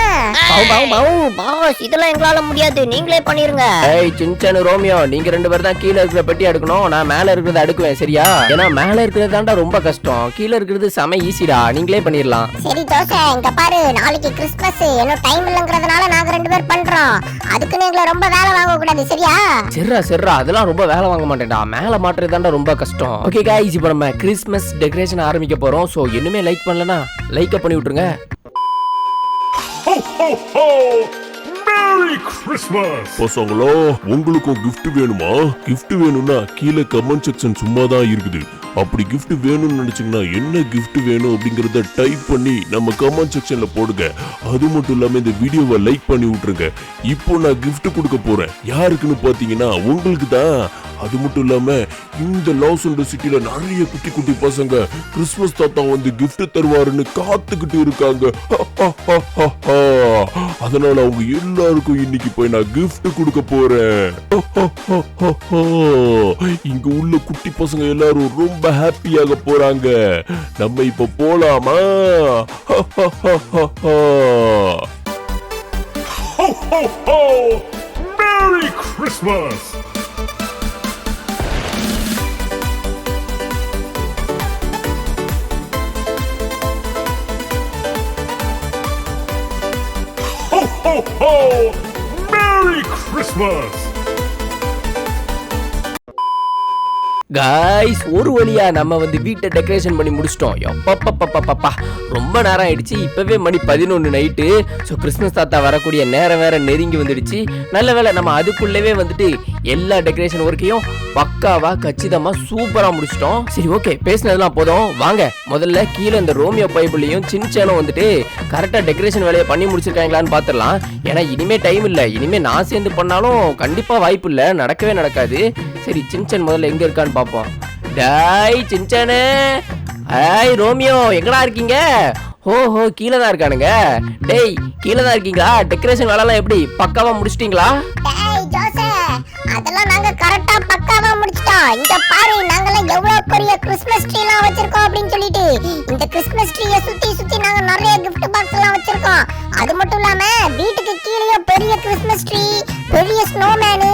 பாஸ், இதெல்லாம் எங்களால முடியாது, நீங்களே பண்ணிருங்க. ஏய் சின்ன ரோமியோ, நீங்க 2 பேர் தான் கீழே இருக்கிற பெட்டி அடுக்கணும், நான் மேல இருக்கிறத அடுக்குவேன், சரியா? ஏன்னா மேல இருக்கிறது தான்டா ரொம்ப கஷ்டம், கீழே இருக்கிறது செம ஈஸிடா, நீங்களே பண்ணிடலாம். சரி ஜோசே, இங்க பாரு, நாளைக்கு கிறிஸ்மஸ், இன்னும் டைம் இல்லங்கிறதுனால நாங்க 2 பேர் பண்றோம். அதுக்கு நீங்கள ரொம்ப வேலை வாங்க கூடாது, சரியா? சரிடா, அதெல்லாம் ரொம்ப வேலை வாங்க மாட்டேன்டா, மேல மாட்டுறது தான்டா ரொம்ப கஷ்டம். ஓகே गाइस, இப்போ நம்ம கிறிஸ்மஸ் டெக்கரேஷன் ஆரம்பிக்க போறோம். சோ இன்னுமே லைக் பண்ணலனா லைக் பண்ணி விட்டுருங்க. Ho, ho, ho! Merry Christmas! பசங்களா, உங்களுக்கும் gift வேணுமா? gift வேணும்னா கீழே கமெண்ட் செக்ஷன் சும்மா தான் இருக்குது. அப்படி gift வேணும்னு நினைச்சீங்கன்னா என்ன gift வேணும் அப்படிங்கறத டைப் பண்ணி நம்ம கமெண்ட் செக்ஷன்ல போடுங்க. அது மட்டும் இல்லாம இந்த வீடியோவை லைக் பண்ணி விட்டுருங்க. இப்போ நான் gift கொடுக்க போறேன். யாருக்குன்னு பாத்தீங்கன்னா உங்களுக்கு தான். அது மட்டும் இல்லாம இந்த லாஸ் ஏஞ்சல்ஸ் சிட்டில நிறைய குட்டி குட்டி பசங்க கிறிஸ்மஸ் தாத்தா வந்து gift தருவாருன்னு காத்துக்கிட்டு இருக்காங்க. அதனால அவங்க எல்லாருக்கும் இன்னைக்கு போய் நான் gift கொடுக்க போறேன். இங்க உள்ள குட்டி பசங்க எல்லாரும் ரொம்ப ஹாப்பியாக போறாங்க. நம்ம இப்ப போலாமா? Merry Christmas! Ho, ho! Merry Christmas! Guys, ஒரு வழியா நம்ம வந்து வீட்டை டெக்கரேஷன் பண்ணி முடிச்சிட்டோம். எப்பப்பப்பப்பப்பா, ரொம்ப நேரம் ஆயிடுச்சு. இப்பவே மணி 11 நைட்டு. ஸோ கிறிஸ்மஸ் தாத்தா வரக்கூடிய நேரம் வேற நெருங்கி வந்துடுச்சு. நல்ல வேளை நம்ம அதுக்குள்ளவே வந்துட்டு எல்லா டெக்கரேஷன் ஒர்க்கையும் பக்காவா கச்சிதமா சூப்பரா முடிச்சிட்டோம். சரி ஓகே, பேசினதெல்லாம் போதும். வாங்க முதல்ல கீழே இந்த ரோமியோ பைபிளையும் சின்சேனும் வந்துட்டு கரெக்டா டெக்கரேஷன் வேலையை பண்ணி முடிச்சிருக்காங்களான்னு பாத்துடலாம். ஏன்னா இனிமே டைம் இல்லை, இனிமே நான் சேர்ந்து பண்ணாலும் கண்டிப்பா வாய்ப்பு இல்லை, நடக்கவே நடக்காது. சரி சின்சன் முதல்ல எங்க இருக்கான்னு பாப்போம். டாய் சின்சனு, ஐய் ரோமியோ, எங்கடா இருக்கீங்க? ஓஹோ, கீழே தான் இருக்கானுங்க. டேய் கீழே தான் இருக்கீங்களா? டெக்கரேஷன் வேலைலாம் எப்படி பக்காவா முடிச்சிட்டீங்களா? டேய் ஜோசே, அதெல்லாம் நாங்க கரெக்ட்டா பக்காவா முடிச்சிட்டோம். இங்க பாரு, நாங்கலாம் எவ்வளவு பெரிய கிறிஸ்மஸ் ட்ரீலாம் வச்சிருக்கோம் அப்படின்னு சொல்லிட்டு. இந்த கிறிஸ்மஸ் ட்ரீயை சுத்தி சுத்தி நாங்க நிறைய gift பாக்ஸ் எல்லாம் வச்சிருக்கோம். அது மட்டும் இல்லாம வீட்டுக்கு கீழே பெரிய கிறிஸ்மஸ் ட்ரீ, பெரிய ஸ்னோமேன்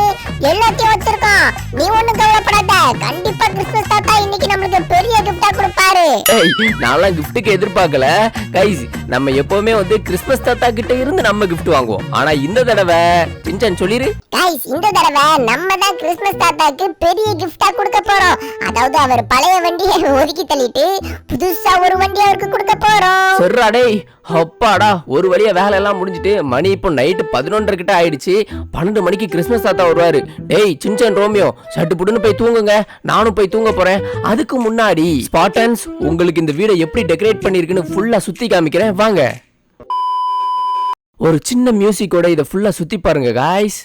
எல்லாத்தையும் வச்சிருக்கோம். நீ ஒண்ணும் கவலைப்படாத, கண்டிப்பா கிறிஸ்மஸ் தாத்தா இன்னைக்கு நமக்கு பெரிய கிஃப்டா கொடுப்பாரு. ஏய், நான்லாம் கிஃப்ட்டுக்கு எதிர்பார்க்கல கைஸ். நம்ம எப்பவுமே வந்து கிறிஸ்மஸ் தாத்தா கிட்ட இருந்து நம்ம கிஃப்ட் வாங்குவோம். ஆனா இந்த தடவை சின்சன் சொல்லிரு. கைஸ், இந்த தடவை நம்ம தான் கிறிஸ்மஸ் தாத்தாக்கு பெரிய கிஃப்டா கொடுக்க போறோம். அதாவது அவர் பழைய வண்டியை ஒதுக்கி தள்ளிட்டு புதுசா ஒரு வண்டி அவருக்கு கொடுக்க போறோம். சரிடா டேய், அப்பாடா, ஒரு வழியா வேலை எல்லாம் முடிஞ்சிட்டு மணி இப்போ நைட்டு 11:30 கிட்ட ஆயிடுச்சு. 12 மணிக்கு கிறிஸ்மஸ் தாத்தா வருவாரு. டேய் சின்சன் ரோமியோ, சட்டு புட்டுன்னு போய் தூங்குங்க, நானும் போய் தூங்க போறேன். அதுக்கு முன்னாடி ஸ்பாட்டன்ஸ், உங்களுக்கு இந்த வீடை எப்படி டெக்கரேட் பண்ணிருக்குன்னு ஃபுல்லா சுத்தி காமிக்கிறேன் வாங்க. ஒரு சின்ன மியூசிக்கோட இதை ஃபுல்லா சுத்தி பாருங்க காய்ஸ்.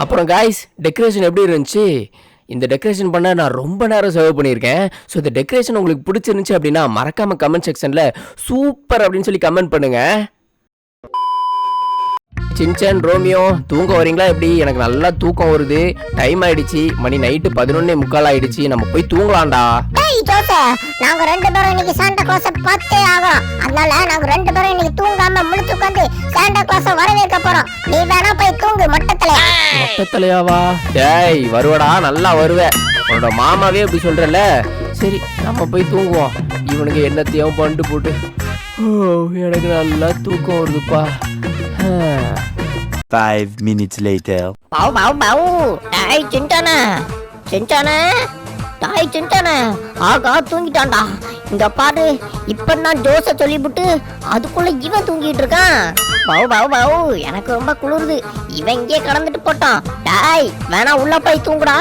அப்புறம் காய்ஸ் டெக்கரேஷன் எப்படி இருந்துச்சு? இந்த டெக்கரேஷன் பண்ண நான் ரொம்ப நேரம் செலவு பண்ணியிருக்கேன். ஸோ இந்த டெக்கரேஷன் உங்களுக்கு பிடிச்சிருந்துச்சு அப்படின்னா மறக்காம கமெண்ட் செக்ஷன்ல சூப்பர் அப்படின்னு சொல்லி கமெண்ட் பண்ணுங்க. சின்சான், ரோமியோ தூங்க வரீங்களா எப்படி? எனக்கு நல்லா தூக்கம் வருது. டைம் ஆயிடுச்சு, மணி நைட்டு 11:45 ஆயிடுச்சு. நம்ம போய் தூங்கலாம்டா. டேய் ஜோசப், நாங்க 2 பேரும் இன்னைக்கு சாண்டா கிளாஸ பார்த்தே ஆகணும். அதனால நாங்க 2 பேரும் இன்னைக்கு தூங்காம முழிச்சு உட்காந்து சாண்டா கிளாஸ வரவேற்க போறோம். நீ வேணா போய் தூங்கு மொட்டத்தலையா. மொட்டத்தலையாவா? டேய் வருவடா, நல்லா வருவே. உன்னோட மாமாவே இப்படி சொல்றல. சரி நம்ம போய் தூங்குவோம். இவனுக்கு என்னத்தையும் பண்ணிட்டு போட்டு. எனக்கு நல்லா தூக்கம் வருதுப்பா. 5 minutes later. பாவு பாவு பாவு. டாய் சின்டானா, சின்டானா, டாய் சின்டானா. ஆகா தூங்கிட்டான்டா. இங்க பாரு, இப்ப நான் ஜோச சொல்லிவிட்டு அதுக்குள்ள இவன் தூங்கிட்டு இருக்கான். பாவு பாவு பாவு. எனக்கு ரொம்ப குளிருது. இவன் இங்கே கடந்துட்டு போட்டான். டாய் வேணா உள்ள போய் தூங்குடா.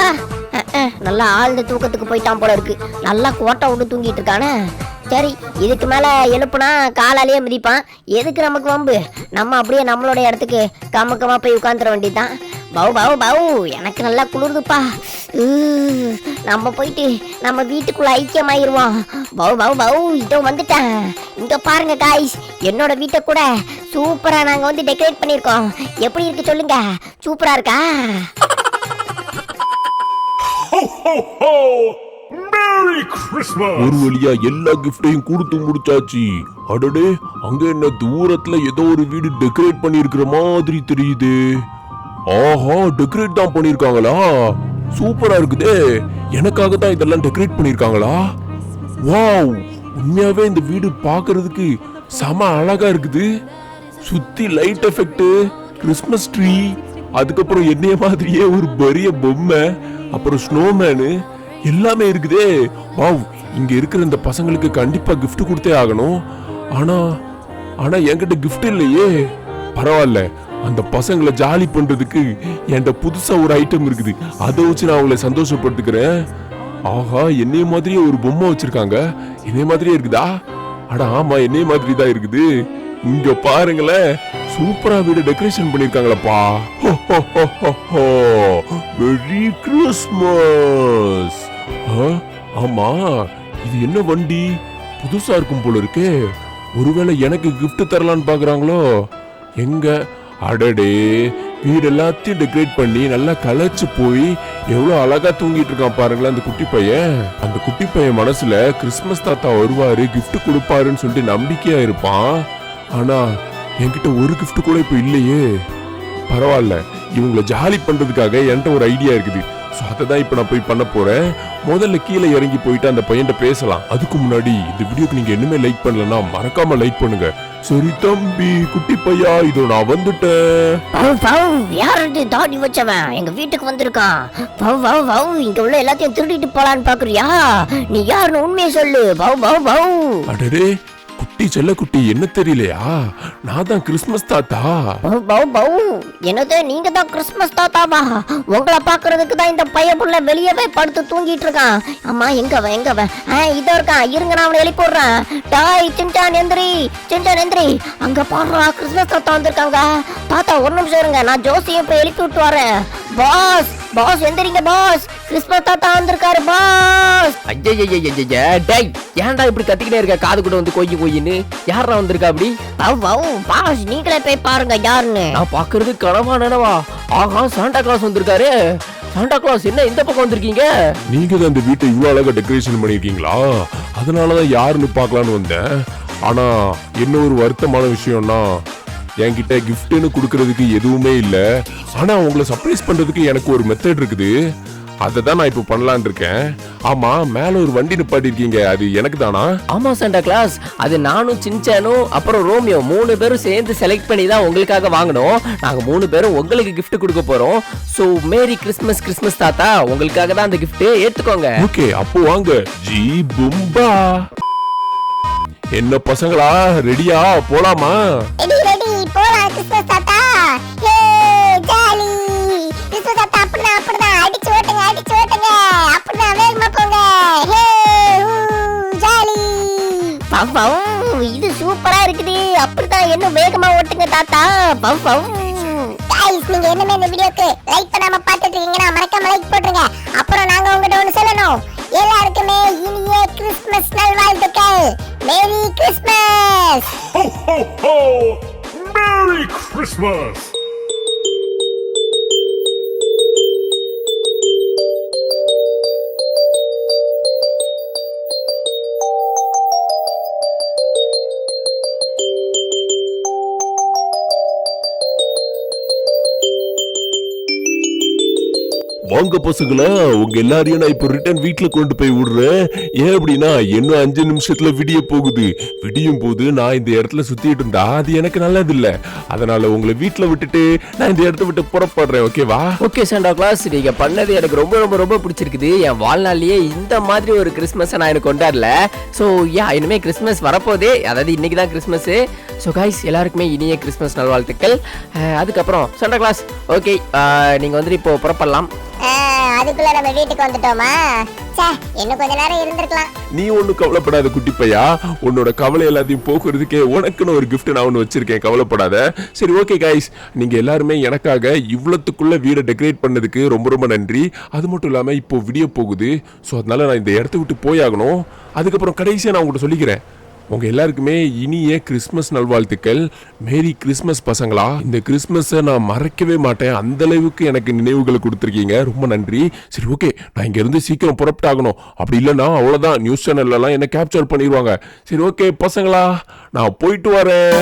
நல்லா ஆழ்ந்த தூக்கத்துக்கு போயிட்டான் போல இருக்கு. நல்லா கோட்டை விட்டு தூங்கிட்டு இருக்கானே. சரி, இதுக்கு மேல எழுப்புனா காலாலேயே மிதிப்பான். எதுக்கு நமக்கு வம்பு? நம்ம அப்படியே நம்மளோட இடத்துக்கு கமக்கமா போய் உட்காந்துட வேண்டியதுதான். பவு பவு பவு. எனக்கு நல்லா குளிருதுப்பா. நம்ம போயிட்டு நம்ம வீட்டுக்குள்ள ஐக்கியமாயிருவோம். பவு பவு பவு. இதோ வந்துட்டேன். இங்க பாருங்க காய்ஸ், என்னோட வீட்டை கூட சூப்பரா நாங்க வந்து டெக்கரேட் பண்ணிருக்கோம். எப்படி இருக்கு சொல்லுங்க? சூப்பரா இருக்கா? ஒரு வழியா எல்லா கிஃப்டையும் கொடுத்து முடிச்சாச்சு. அடடே, அங்க என்ன தூரத்துல ஏதோ ஒரு வீடு டெக்கரேட் பண்ணிருக்கிற மாதிரி தெரியுது. ஆஹா, டெக்கரேட் தான் பண்ணிருக்காங்களா? சூப்பரா இருக்குதே. எனக்காக தான் இதெல்லாம் டெக்கரேட் பண்ணிருக்காங்களா? வாவ், உண்மையாவே இந்த வீடு பார்க்கிறதுக்கு செம அழகா இருக்குது. சுத்தி லைட் எஃபெக்ட், கிறிஸ்மஸ் ட்ரீ, அதுக்கப்புறம் என்னைய மாதிரியே ஒரு பெரிய பொம்மை, அப்புறம் ஸ்னோமேனு எல்லாமே இருக்குதே. வாவ், இங்க இருக்கிற இந்த பசங்களுக்கு கண்டிப்பா gift கொடுத்தே ஆகணும். ஆனா ஆனா என்கிட்ட gift இல்லையே. பரவாயில்ல, அந்த பசங்களை ஜாலி பண்றதுக்கு என்கிட்ட புதுசா ஒரு ஐட்டம் இருக்குது. அதை வச்சு நான் அவங்களை சந்தோஷப்படுத்துக்கிறேன். ஆஹா, என்னைய மாதிரியே ஒரு பொம்மை வச்சிருக்காங்க. என்னைய மாதிரியே இருக்குதா? அட ஆமா, என்னைய மாதிரி தான் இருக்குது. இங்க பாருங்களேன், சூப்பரா வீடு டெக்கரேஷன் பண்ணிருக்காங்களப்பா. Very Christmas. ஆமா, இது என்ன வண்டி? புதுசா இருக்கும் போல இருக்கே. ஒருவேளை எனக்கு gift தரலான்னு பாக்குறாங்களோ? எங்க? அடடே, வீடு எல்லாத்தையும் டெக்கரேட் பண்ணி நல்லா களைச்சு போய் எவ்வளவு அழகா தூங்கிட்டு இருக்கான் பாருங்களேன் அந்த குட்டி பையன். அந்த குட்டி பையன் மனசுல கிறிஸ்மஸ் தாத்தா வருவாரு, gift கொடுப்பாருன்னு சொல்லிட்டு நம்பிக்கையா இருப்பான். ஆனா என்கிட்ட ஒரு gift கூட இப்ப இல்லையே. பரவாயில்ல, இவங்களை ஜாலி பண்றதுக்காக என்கிட்ட ஒரு ஐடியா இருக்குது. ஸோ அதை தான் இப்போ நான் போய் பண்ண போறேன். முதல்ல கீழே இறங்கி போயிட்டு அந்த பையன்கிட்ட பேசலாம். அதுக்கு முன்னாடி இந்த வீடியோக்கு நீங்க இன்னுமே லைக் பண்ணலன்னா மறக்காம லைக் பண்ணுங்க. சரி தம்பி, குட்டி பையா, இதோ நான் வந்துட்டேன். யாரு தாடி வச்சவன் எங்க வீட்டுக்கு வந்திருக்கான்? பவு பவு பவு. இங்க உள்ள எல்லாத்தையும் திருடிட்டு போலான்னு பாக்குறியா? நீ யாருன்னு உண்மையை சொல்லு. பவு பவு பவு. அடடே, குட்டி செல்ல குட்டி, என்ன தெரியலையா? நான் தான் கிறிஸ்மஸ் தாத்தா. என்னது, நீங்க தான் கிறிஸ்மஸ் தாத்தாவா? உங்களை பாக்குறதுக்கு தான் இந்த பையன் புள்ள வெளியவே படுத்து தூங்கிட்டு இருக்கான். அம்மா எங்கவன் எங்கவன்? இதோ இருக்கான், இருங்க நான் அவனை எழுப்பி விடுறேன். டாய் சின்சான் எந்திரி, சின்சான் எந்திரி. அங்க பாடுறா, கிறிஸ்மஸ் தாத்தா வந்திருக்காங்க. தாத்தா ஒரு நிமிஷம் இருங்க, நான் ஜோசியும் போய் எழுப்பி விட்டு வரேன். பாஸ் பாஸ் எந்திரிங்க பாஸ், கிறிஸ்மஸ் தாத்தா வந்திருக்காரு பாஸ். ஐயா, டேய் ஏன்டா இப்படி கத்திக்கிட்டே இருக்க? காது கூட வந்து கொய்யின்னு யாரா வந்திருக்கா அப்படி? பாஸ் நீங்களே போய் பாருங்க யாருன்னு. நான் பாக்குறது கனவா நினைவா? ஆஹா, சாண்டா கிளாஸ் வந்திருக்காரு. சாண்டா கிளாஸ் என்ன இந்த பக்கம் வந்திருக்கீங்க? நீங்க தான் இந்த வீட்டை இவ்வளவு அழகா டெக்கரேஷன் பண்ணிருக்கீங்களா? அதனாலதான் யாருன்னு பாக்கலான்னு வந்தேன். ஆனா என்ன ஒரு வருத்தமான விஷயம்னா, என்கிட்ட கிஃப்ட்னு கொடுக்கறதுக்கு எதுவுமே இல்ல. ஆனா உங்களை சர்ப்ரைஸ் பண்றதுக்கு எனக்கு ஒரு மெத்தட் இருக்குது. அதை தான் நான் இப்ப பண்ணலான் இருக்கேன். ஆமா, மேல ஒரு வண்டி நிப்பாட்டி இருக்கீங்க, அது எனக்கு தானா? ஆமா சாண்டா கிளாஸ், அது நானும் சின்சானும் அப்புறம் ரோமியோ 3 பேரும் சேர்ந்து செலக்ட் பண்ணி தான் உங்களுக்காக வாங்கினோம். நாங்க 3 பேரும் உங்களுக்கு கிஃப்ட் கொடுக்க போறோம். சோ மேரி கிறிஸ்மஸ் கிறிஸ்மஸ் தாத்தா, உங்களுக்காக தான் அந்த கிஃப்ட், ஏத்துக்கோங்க. ஓகே, அப்போ வாங்க. ஜி பும்பா. என்ன பசங்களா, ரெடியா? போலாமா? ரெடி போலாம் கிறிஸ்மஸ் தாத்தா. ஹே ஜாலி கிறிஸ்மஸ் தாத்தா. அப்படிதான் அடிச்சு ஓட்டுங்க, அடிச்சு ஓட்டுங்க. அப்படிதான் வேகமா போங்க. ஹே ஜாலி. இது சூப்பரா இருக்குது. அப்படிதான் என்ன வேகமா ஓட்டுங்க தாத்தா. கைஸ் நீங்க என்னமே இந்த வீடியோக்கு லைக் பண்ணாம பார்த்துட்டு இருக்கீங்கன்னா மறக்காம லைக் போட்டுருங்க. அப்புறம் நாங்க உங்ககிட்ட ஒன்னு சொல்லணும். எல்லாருக்குமே இனிய கிறிஸ்மஸ் நல்வாழ்த்துக்கள். Merry Christmas. Ho, ho, ho! Merry Christmas! வாங்க பசங்களா, உங்க எல்லாரையும் நான் இப்ப ரிட்டர்ன் வீட்டுல கொண்டு போய் விடுறேன். ஏன் அப்படின்னா இன்னும் 5 நிமிஷத்துல விடிய போகுது. விடியும் போது நான் இந்த இடத்துல சுத்திட்டு இருந்தா அது எனக்கு நல்லது இல்ல. அதனால உங்களை வீட்டுல விட்டுட்டு நான் இந்த இடத்த விட்டு புறப்படுறேன். ஓகேவா? ஓகே சாண்டா கிளாஸ், நீங்க பண்ணது எனக்கு ரொம்ப ரொம்ப ரொம்ப பிடிச்சிருக்குது. என் வாழ்நாளிலேயே இந்த மாதிரி ஒரு கிறிஸ்மஸை நான் எனக்கு கொண்டாடல. ஸோ இனிமே கிறிஸ்மஸ் வரப்போதே, அதாவது இன்னைக்கு தான் கிறிஸ்மஸ். ஸோ கைஸ் எல்லாருக்குமே இனிய கிறிஸ்மஸ் நல்வாழ்த்துக்கள். அதுக்கப்புறம் சாண்டா கிளாஸ், ஓகே நீங்க வந்துட்டு இப்போ புறப்படலாம். அதுக்குள்ள நம்ம வீட்டுக்கு வந்துட்டோமா? இன்னும் கொஞ்ச நேரம் இருந்திருக்கலாம். நீ ஒன்னும் கவலைப்படாத குட்டி பையா. உன்னோட கவலை எல்லாத்தையும் போக்குறதுக்கே உனக்குன்னு ஒரு கிஃப்ட் நான் ஒன்று வச்சிருக்கேன். கவலைப்படாத. சரி ஓகே கைஸ், நீங்க எல்லாருமே எனக்காக இவ்வளத்துக்குள்ள வீடை டெக்கரேட் பண்ணதுக்கு ரொம்ப ரொம்ப நன்றி. அது மட்டும் இல்லாம இப்போ விடிய போகுது. ஸோ அதனால நான் இந்த இடத்த விட்டு போயாகணும். அதுக்கப்புறம் கடைசியா நான் உங்கள்கிட்ட சொல்லிக்கிறேன், உங்க எல்லாருக்குமே இனிய கிறிஸ்மஸ் நல்வாழ்த்துக்கள். மேரி கிறிஸ்மஸ் பசங்களா. இந்த கிறிஸ்மஸை நான் மறக்கவே மாட்டேன். அந்த அளவுக்கு எனக்கு நினைவுகளை கொடுத்துருக்கீங்க. ரொம்ப நன்றி. சரி ஓகே, நான் இங்க இருந்து சீக்கிரம் புறப்பட்டாகணும். அப்படி இல்லைன்னா அவ்வளவுதான், நியூஸ் சேனல்ல எல்லாம் என்ன கேப்சர் பண்ணிடுவாங்க. சரி ஓகே பசங்களா, நான் போயிட்டு வரேன்.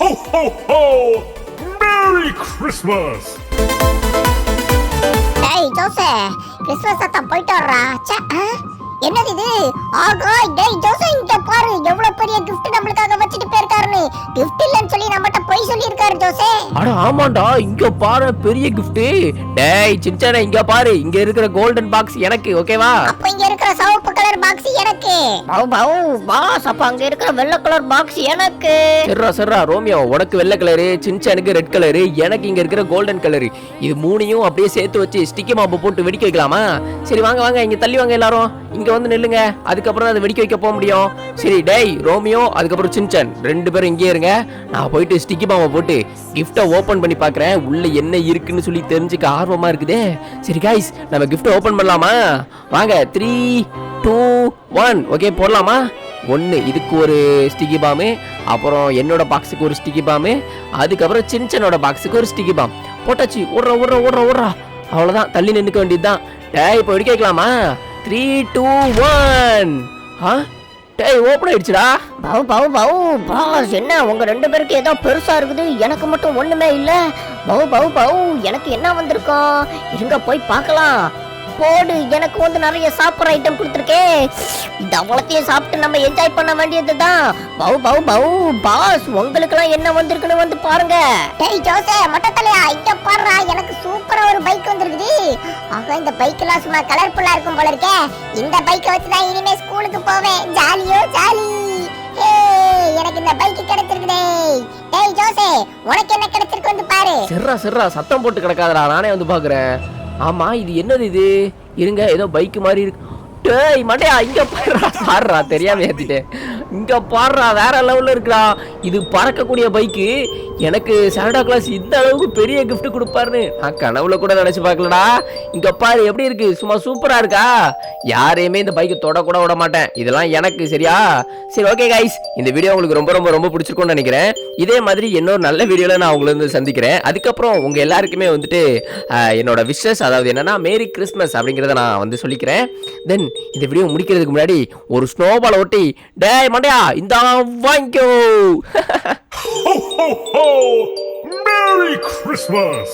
Ho, ho, ho! Merry Christmas! டேய் ஜோசே, கிறிஸ்மஸ் தாத்தா போயிட்டு வர்றா. என்னது இது? ஆகா, டேய் ஜோசே இங்க பாரு, எவ்வளவு பெரிய gift நமக்காக வச்சிட்டு போயிருக்காருன்னு. gift இல்லன்னு சொல்லி நம்மட்ட போய் சொல்லி இருக்காரு ஜோசே. அட ஆமாண்டா, இங்க பாரு பெரிய கிஃப்ட். டேய் சின்சானே, இங்க பாரு, இங்க இருக்கிற கோல்டன் பாக்ஸ் எனக்கு. ஓகேவா? அப்ப இங்க இருக்கிற சிவப்பு கலர் பாக்ஸ் எனக்கு. பாஸ், அப்ப அங்க இருக்கிற வெள்ளை கலர் பாக்ஸ் எனக்கு. சரிடா ரோமியோ, உனக்கு வெள்ளை கலரு, சின்சானுக்கு ரெட் கலரு, எனக்கு இங்க இருக்கிற கோல்டன் கலரு. இது மூணையும் அப்படியே சேர்த்து வச்சு ஸ்டிக்கி மாப்பு போட்டு வெடிக்க வைக்கலாமா? சரி வாங்க இங்க தள்ளி வாங்க எல்லாரும். இங்க வந்து நில்லுங்க. அதுக்கப்புறம் அதை வெடிக்க வைக்க போக முடியும். சரி டேய் ரோமியோ, அதுக்கப்புறம் சின்சான், 2 பேரும் இங்கே இருங்க. நான் போயிட்டு ஸ்டிக்கி மாவை போட்டு கிஃப்டை ஓபன் பண்ணி பார்க்கறேன். உள்ள என்ன இருக்குன்னு சொல்லி தெரிஞ்சுக்க ஆர்வமா இருக்குதே. சரி கைஸ், நம்ம கிஃப்டை ஓபன் பண்ணலாமா? வாங்க, 3, 2, 1. ஓகே போடலாமா? 1 இதுக்கு ஒரு ஸ்டிக்கி பாம்பு, அப்புறம் என்னோட பாக்ஸுக்கு ஒரு ஸ்டிக்கி பாம்பு, அதுக்கப்புறம் சின்சனோட பாக்ஸுக்கு ஒரு ஸ்டிக்கி பாம்பு போட்டாச்சு. ஓடுறா. அவ்வளவுதான், தள்ளி நின்னுக்க வேண்டியதுதான். டேய் இப்போ வெடிக்க வைக்கலாமா? 3, 2, 1. டேய் ஓபன் ஆயிடுச்சுடா. பாஸ், என்ன உங்க 2 பேருக்கு ஏதோ பெருசா இருக்குது, எனக்கு மட்டும் ஒண்ணுமே இல்ல. எனக்கு என்ன வந்திருக்கோம்? இருங்க போய் பார்க்கலாம். போடு, எனக்கு வந்து நிறைய சாப்பிட்ற ஐட்டம் கொடுத்துருக்கேன். இது அவ்வளோத்தையும் சாப்பிட்டு நம்ம என்ஜாய் பண்ண வேண்டியதுதான். பாஸ், உங்களுக்கெல்லாம் என்ன வந்திருக்குன்னு வந்து பாருங்க. டேய் ஜோசே, மொட்டை தலையா, இங்க பாருடா, எனக்கு சூப்பரா ஒரு பைக் வந்திருக்குது. ஆக இந்த பைக்லாம் சும்மா கலர்ஃபுல்லா இருக்கும் போல இருக்கே. இந்த பைக்கை வச்சு தான் இனிமே ஸ்கூலுக்கு போவேன். ஜாலியோ ஜாலி. எனக்கு இந்த பைக் கிடைச்சிருக்குதே. டேய் ஜோசே, உனக்கு என்ன கிடைச்சிருக்கு வந்து பாரு. சரிடா சத்தம் போட்டு கிடக்காதடா, நானே வந்து பாக்குறேன். ஆமா, இது என்னது இது? இருங்க, ஏதோ பைக் மாதிரி இருக்கு. டேய் மண்டையா, இங்க பாருடா, தெரியாம ஏத்திட்டேன். இங்க பாருடா, வேற லெவல்ல இருக்குடா. இது பறக்கக்கூடிய பைக்கு. எனக்கு சாண்டா கிளாஸ் இந்த அளவுக்கு பெரிய கிஃப்ட் கொடுப்பாருன்னு நான் கனவுல கூட நினைச்சு பார்க்கலடா. இங்க பாரு எப்படி இருக்கு, சும்மா சூப்பரா இருக்கா? யாரையுமே இந்த பைக்கை தொட கூட விட மாட்டேன். இதெல்லாம் எனக்கு. சரியா? சரி ஓகே கைஸ், இந்த வீடியோ உங்களுக்கு ரொம்ப ரொம்ப ரொம்ப பிடிச்சிருக்கும்னு நினைக்கிறேன். இதே மாதிரி இன்னொரு நல்ல வீடியோல நான் உங்களை வந்து சந்திக்கிறேன். அதுக்கப்புறம் உங்க எல்லாருக்குமே வந்துட்டு என்னோட விஷஸ், அதாவது என்னன்னா மேரி கிறிஸ்மஸ் அப்படிங்கிறத நான் வந்து சொல்லிக்கிறேன். தென் இந்த வீடியோ முடிக்கிறதுக்கு முன்னாடி ஒரு ஸ்னோபால் ஒட்டி, டேய் மண்டையா இந்த வாங்கிக்கோ. Ho, ho, ho! Merry Christmas!